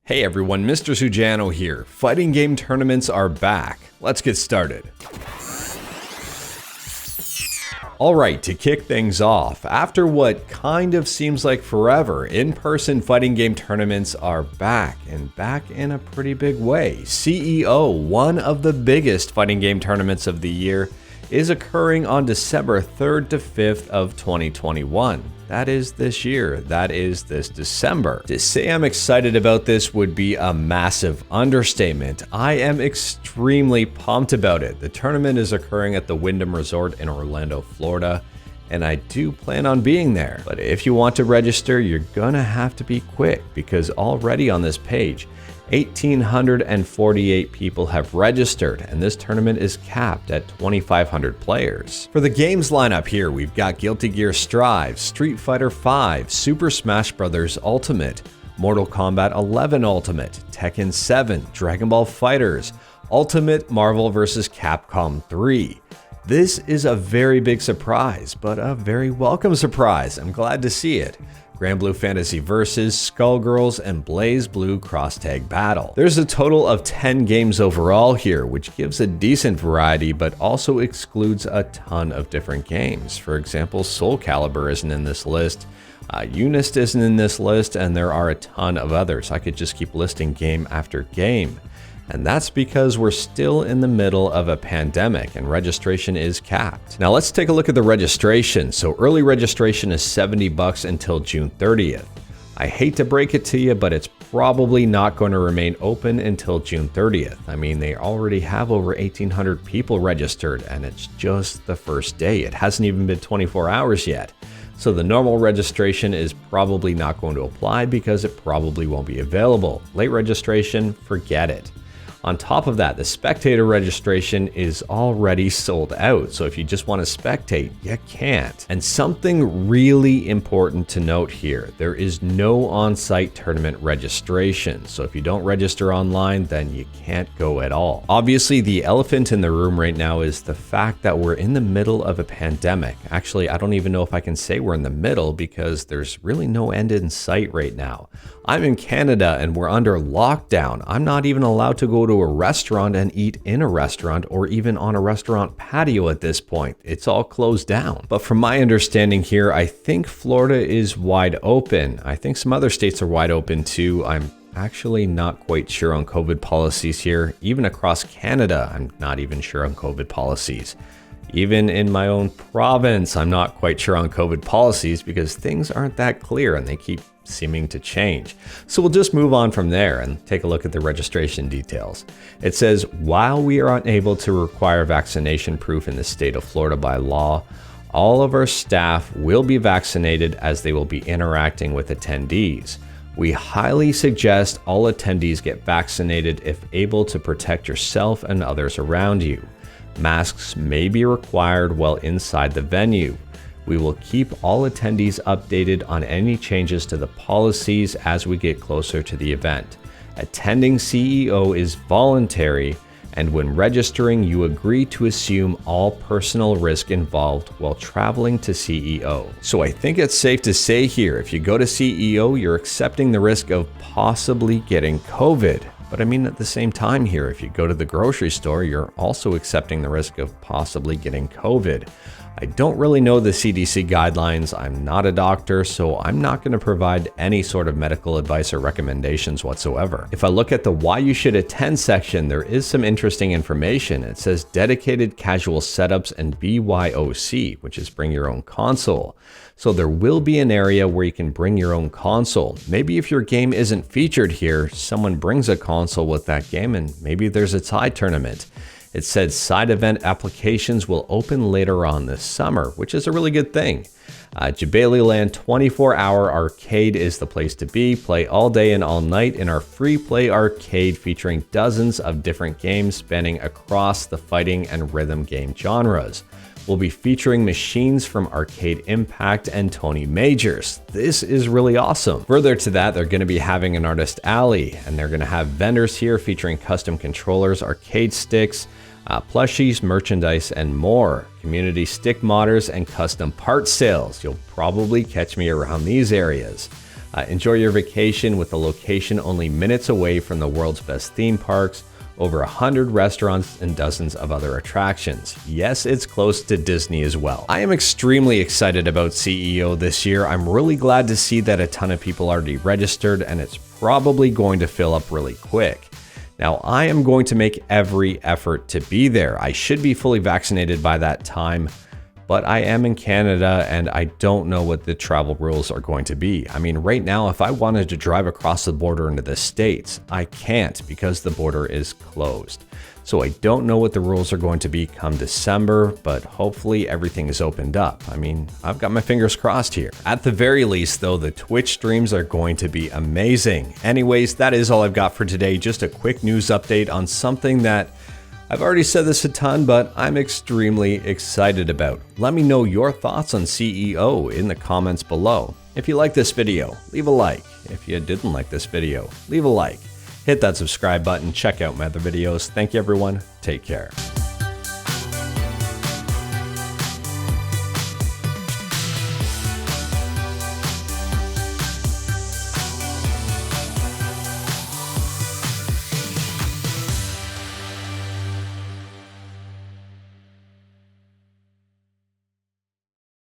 Hey everyone, Mr. Sujano here. Fighting game tournaments are back. Let's get started. Alright, to kick things off, after what kind of seems like forever, in-person fighting game tournaments are back, and back in a pretty big way. CEO, one of the biggest fighting game tournaments of the year, is occurring on December 3rd to 5th of 2021. That is this year. That is this December. To say I'm excited about this would be a massive understatement. I am extremely pumped about it. The tournament is occurring at the Wyndham Resort in Orlando, Florida, and I do plan on being there. But if you want to register, you're gonna have to be quick because already on this page, 1,848 people have registered, and this tournament is capped at 2,500 players. For the games lineup here, we've got Guilty Gear Strive, Street Fighter V, Super Smash Bros. Ultimate, Mortal Kombat 11 Ultimate, Tekken 7, Dragon Ball FighterZ, Ultimate Marvel vs. Capcom 3. This is a very big surprise, but a very welcome surprise. I'm glad to see it. Granblue Fantasy Versus, Skullgirls, and BlazBlue Cross Tag Battle. There's a total of 10 games overall here, which gives a decent variety, but also excludes a ton of different games. For example, Soul Calibur isn't in this list, Unist isn't in this list, and there are a ton of others. I could just keep listing game after game. And that's because we're still in the middle of a pandemic and registration is capped. Now let's take a look at the registration. So early registration is $70 until June 30th. I hate to break it to you, but it's probably not going to remain open until June 30th. I mean, they already have over 1,800 people registered and it's just the first day. It hasn't even been 24 hours yet. So the normal registration is probably not going to apply because it probably won't be available. Late registration, forget it. On top of that, the spectator registration is already sold out, so if you just want to spectate, you can't. And something really important to note here, there is no on-site tournament registration, so if you don't register online, then you can't go at all. Obviously, the elephant in the room right now is the fact that we're in the middle of a pandemic. Actually, I don't even know if I can say we're in the middle because there's really no end in sight right now. I'm in Canada and we're under lockdown. I'm not even allowed to go to a restaurant and eat in a restaurant or even on a restaurant patio at this point. It's all closed down. But from my understanding here, I think Florida is wide open. I think some other states are wide open too. I'm actually not quite sure on COVID policies here. Even across Canada, I'm not even sure on COVID policies. Even in my own province, I'm not quite sure on COVID policies because things aren't that clear and they keep seeming to change. So we'll just move on from there and take a look at the registration details. It says, while we are unable to require vaccination proof in the state of Florida by law, all of our staff will be vaccinated as they will be interacting with attendees. We highly suggest all attendees get vaccinated if able to protect yourself and others around you. Masks may be required while inside the venue. We will keep all attendees updated on any changes to the policies as we get closer to the event. Attending CEO is voluntary, and when registering, you agree to assume all personal risk involved while traveling to CEO. So I think it's safe to say here, if you go to CEO, you're accepting the risk of possibly getting COVID. But I mean, at the same time here, if you go to the grocery store, you're also accepting the risk of possibly getting COVID. I don't really know the CDC guidelines. I'm not a doctor, so I'm not going to provide any sort of medical advice or recommendations whatsoever. If I look at the why you should attend section, there is some interesting information. It says dedicated casual setups and BYOC, which is bring your own console. So there will be an area where you can bring your own console. Maybe if your game isn't featured here, someone brings a console with that game and maybe there's a tie tournament. It said side event applications will open later on this summer, which is a really good thing. Jabaliland 24-hour arcade is the place to be. Play all day and all night in our free play arcade featuring dozens of different games spanning across the fighting and rhythm game genres. We'll be featuring machines from Arcade Impact and Tony Majors. This is really awesome. Further to that, they're going to be having an artist alley, and they're going to have vendors here featuring custom controllers, arcade sticks, plushies, merchandise, and more. Community stick modders and custom part sales. You'll probably catch me around these areas. Enjoy your vacation with a location only minutes away from the world's best theme parks, over 100 restaurants, and dozens of other attractions. Yes, it's close to Disney as well. I am extremely excited about CEO this year. I'm really glad to see that a ton of people already registered, and it's probably going to fill up really quick. Now, I am going to make every effort to be there. I should be fully vaccinated by that time, but I am in Canada and I don't know what the travel rules are going to be. I mean, right now, if I wanted to drive across the border into the States, I can't because the border is closed. So I don't know what the rules are going to be come December, but hopefully everything is opened up. I mean, I've got my fingers crossed here. At the very least, though, the Twitch streams are going to be amazing. Anyways, that is all I've got for today. Just a quick news update on something that I've already said this a ton, but I'm extremely excited about. Let me know your thoughts on CEO in the comments below. If you like this video, leave a like. If you didn't like this video, leave a like. Hit that subscribe button, check out my other videos. Thank you everyone, take care.